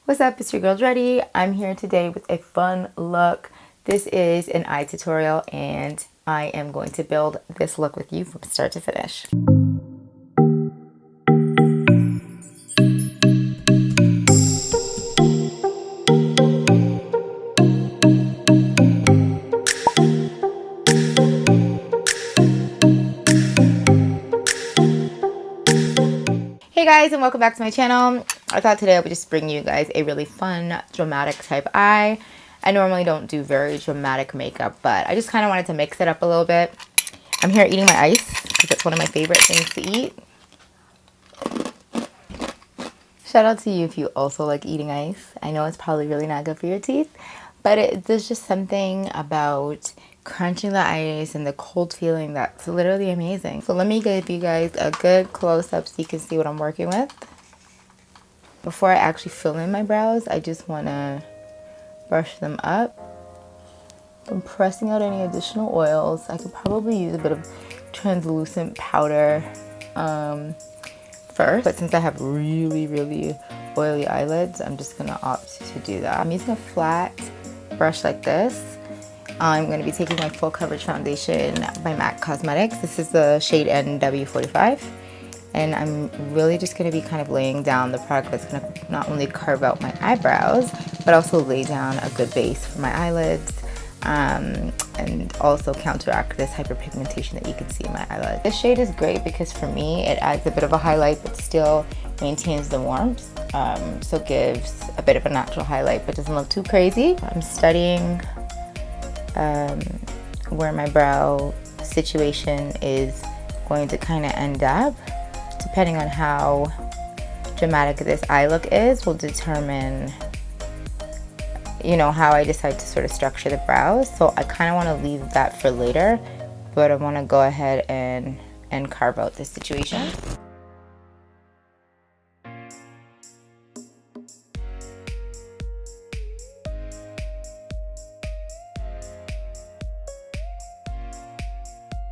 What's up, it's your girl Dreddy. I'm here today with a fun look. This is an eye tutorial and I am going to build this look with you from start to finish. Hey guys, and welcome back to my channel. I thought today I would just bring you guys a really fun, dramatic type eye. I normally don't do very dramatic makeup, but I just kind of wanted to mix it up a little bit. I'm here eating my ice because it's one of my favorite things to eat. Shout out to you if you also like eating ice. I know it's probably really not good for your teeth, but there's just something about crunching the ice and the cold feeling that's literally amazing. So let me give you guys a good close-up so you can see what I'm working with. Before I actually fill in my brows, I just want to brush them up. I'm pressing out any additional oils. I could probably use a bit of translucent powder first, but since I have really oily eyelids, I'm just going to opt to do that. I'm using a flat brush like this. I'm going to be taking my full coverage foundation by MAC Cosmetics. This is the shade NW45. And I'm really just going to be kind of laying down the product that's going to not only carve out my eyebrows, but also lay down a good base for my eyelids. And also counteract this hyperpigmentation that you can see in my eyelids. This shade is great because for me, it adds a bit of a highlight, but still maintains the warmth. So it gives a bit of a natural highlight, but doesn't look too crazy. I'm studying where my brow situation is going to kind of end up. Depending on how dramatic this eye look is will determine, you know, how I decide to sort of structure the brows. So I kind of want to leave that for later, but I want to go ahead and carve out this situation.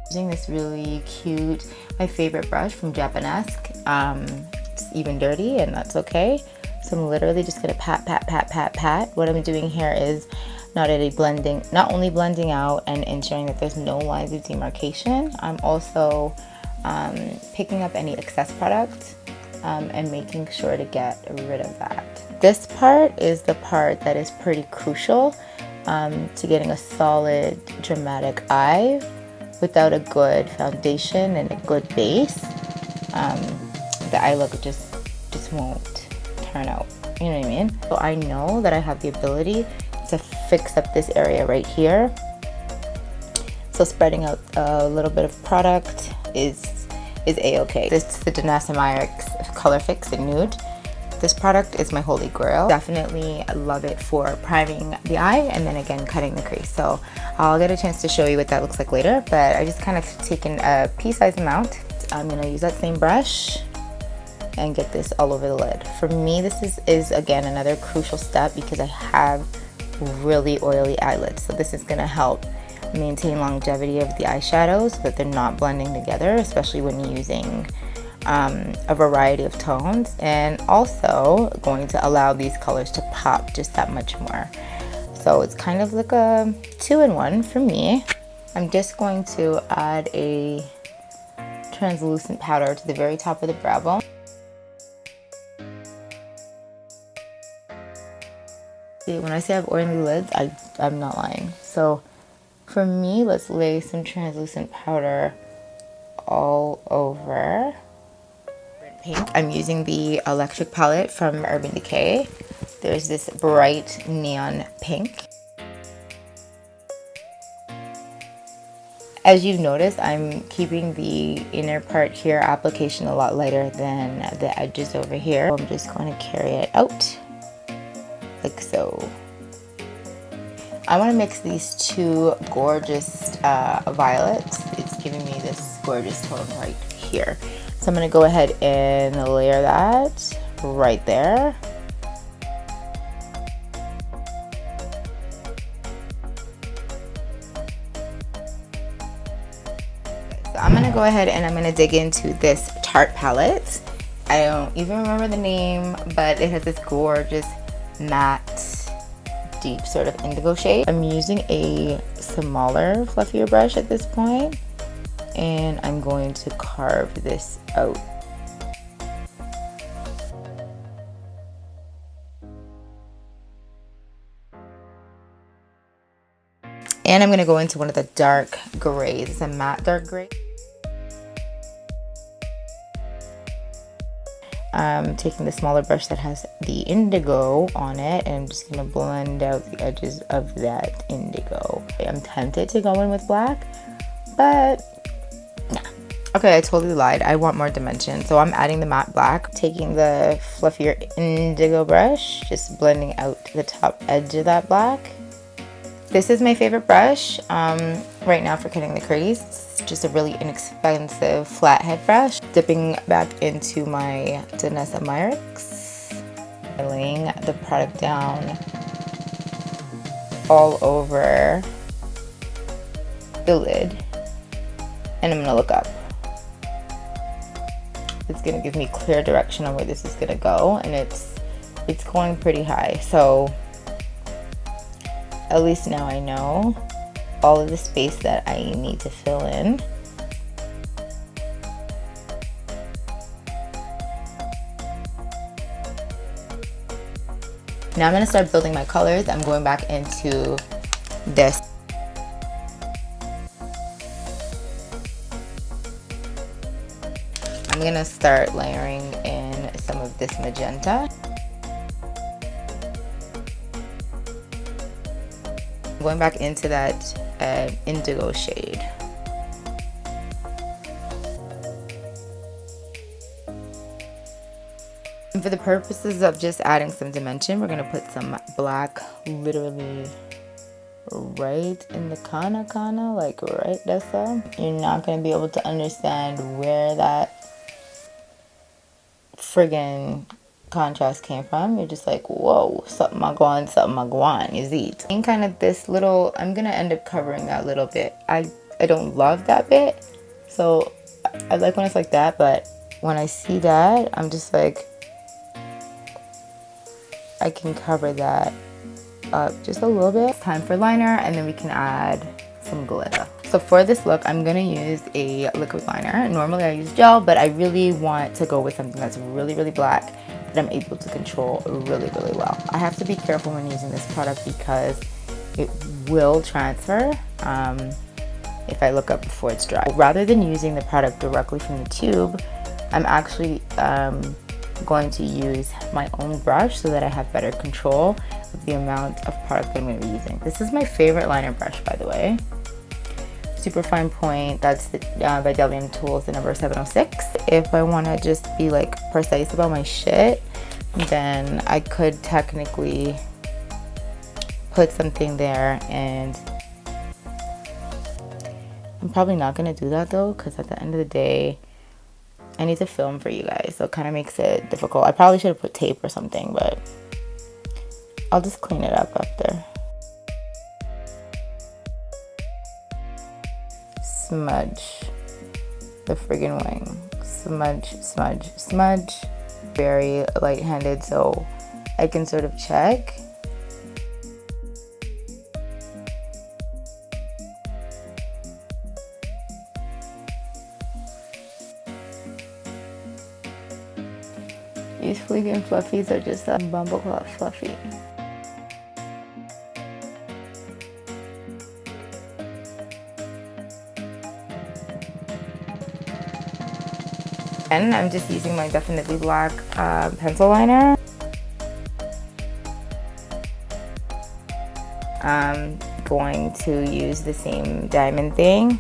Using this really cute, my favorite brush from Japanesque. It's even dirty and that's okay. So I'm literally just gonna pat. What I'm doing here is not only blending out and ensuring that there's no lines of demarcation. I'm also picking up any excess product and making sure to get rid of that. This part is the part that is pretty crucial to getting a solid, dramatic eye. Without a good foundation and a good base, the eye look just won't turn out. You know what I mean? So I know that I have the ability to fix up this area right here. So spreading out a little bit of product is a-okay. This is the Decay Color Fix in Nude. This product is my holy grail. Definitely love it for priming the eye and then again cutting the crease. So I'll get a chance to show you what that looks like later, but I just kind of taken a pea-sized amount. I'm gonna use that same brush and get this all over the lid. For me, this is again another crucial step because I have really oily eyelids. So this is gonna help maintain longevity of the eyeshadows so that they're not blending together, especially when using a variety of tones, and also going to allow these colors to pop just that much more. So it's kind of like a 2-in-1 for me. I'm just going to add a translucent powder to the very top of the brow bone. See, when I say I have oily lids, I'm not lying. So for me, let's lay some translucent powder all over. Pink. I'm using the electric palette from Decay. There's this bright neon pink. As you've noticed, I'm keeping the inner part here application a lot lighter than the edges over here. I'm just going to carry it out like so. I want to mix these two gorgeous violets. It's giving me this gorgeous tone right here. So I'm going to go ahead and layer that right there. So I'm going to go ahead and I'm going to dig into this Tarte palette. I don't even remember the name, but it has this gorgeous matte, deep sort of indigo shade. I'm using a smaller, fluffier brush at this point, and I'm going to carve this out. And I'm going to go into one of the dark grays. It's a matte dark gray. I'm taking the smaller brush that has the indigo on it, and I'm just going to blend out the edges of that indigo. I'm tempted to go in with black, but nah. Okay, I totally lied. I want more dimension, so I'm adding the matte black. Taking the fluffier indigo brush, just blending out the top edge of that black. This is my favorite brush right now for cutting the crease. It's just a really inexpensive flathead brush. Dipping back into my Danessa Myricks, laying the product down all over the lid, and I'm gonna look up. It's gonna give me clear direction on where this is gonna go, and it's going pretty high, so at least now I know all of the space that I need to fill in. Now I'm going to start building my colors. I'm going back into this. I'm going to start layering in some of this magenta. Going back into that indigo shade. And for the purposes of just adding some dimension, we're gonna put some black literally right in the kana, like right there. So you're not gonna be able to understand where that friggin' contrast came from. You're just like, whoa, something I go on, is it? And kind of this little, I'm gonna end up covering that little bit. I don't love that bit, so I like when it's like that, but when I see that, I'm just like, I can cover that up just a little bit. Time for liner, and then we can add some glitter. So for this look, I'm gonna use a liquid liner. Normally I use gel, but I really want to go with something that's really, really black that I'm able to control really, really well. I have to be careful when using this product because it will transfer if I look up before it's dry. Rather than using the product directly from the tube, I'm actually going to use my own brush so that I have better control of the amount of product that I'm going to be using. This is my favorite liner brush, by the way. Super fine point. That's the by Delvian Tools, the number 706. If I want to just be like precise about my shit, then I could technically put something there, and I'm probably not gonna do that though, because at the end of the day I need to film for you guys, so it kind of makes it difficult. I probably should have put tape or something, but I'll just clean it up after. Smudge the friggin' wing. Smudge, smudge, smudge. Very light-handed, so I can sort of check. These Fleek and Fluffies are just a bumbleclaw fluffy. And I'm just using my Definitely Black pencil liner. I'm going to use the same diamond thing.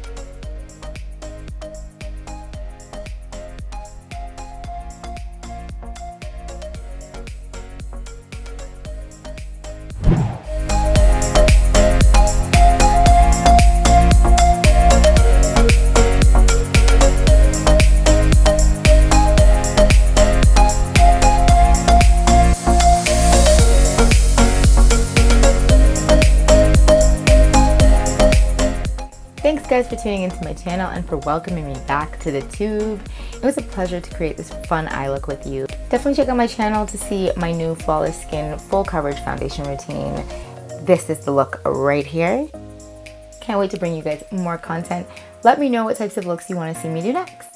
guys for tuning into my channel and for welcoming me back to the tube. It was a pleasure to create this fun eye look with you. Definitely check out my channel to see my new Flawless Skin full coverage foundation routine. This is the look right here. Can't wait to bring you guys more content. Let me know what types of looks you want to see me do next.